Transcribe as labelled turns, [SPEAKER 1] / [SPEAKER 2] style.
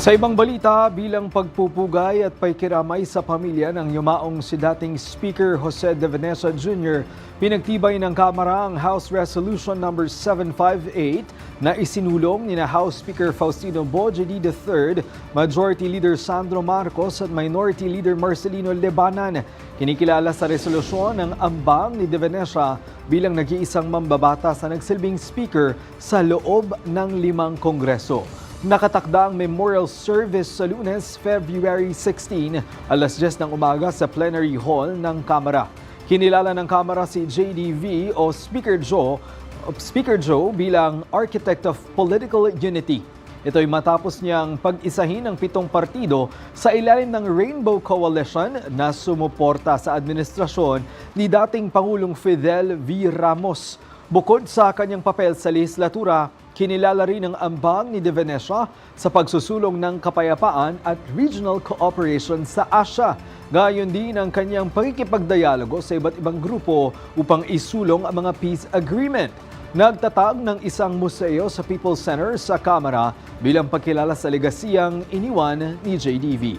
[SPEAKER 1] Sa ibang balita, bilang pagpupugay at paikiramay sa pamilya ng yumaong si dating Speaker Jose De Venecia Jr., pinagtibay ng Kamara ang House Resolution No. 758 na isinulong ni House Speaker Faustino Bojedi III, Majority Leader Sandro Marcos at Minority Leader Marcelino Lebanan. Kinikilala sa resolusyon ang ambang ni De Venecia bilang nag-iisang mambabatas na nagsilbing Speaker sa loob ng 5 Kongreso. Nakatakda ang memorial service sa Lunes, February 16, alas 10 ng umaga sa plenary hall ng Kamara. Kinilala ng Kamara si JDV o Speaker Joe bilang Architect of Political Unity. Ito'y matapos niyang pag-isahin ang 7 partido sa ilalim ng Rainbow Coalition na sumuporta sa administrasyon ni dating Pangulong Fidel V. Ramos. Bukod sa kanyang papel sa legislatura, kinilala rin ang ambang ni De Venecia sa pagsusulong ng kapayapaan at regional cooperation sa Asia. Gayon din ang kanyang pakikipagdialogo sa iba't ibang grupo upang isulong ang mga peace agreement. Nagtatag ng isang museo sa People's Center sa Kamara bilang pagkilala sa legasiyang iniwan ni JDV.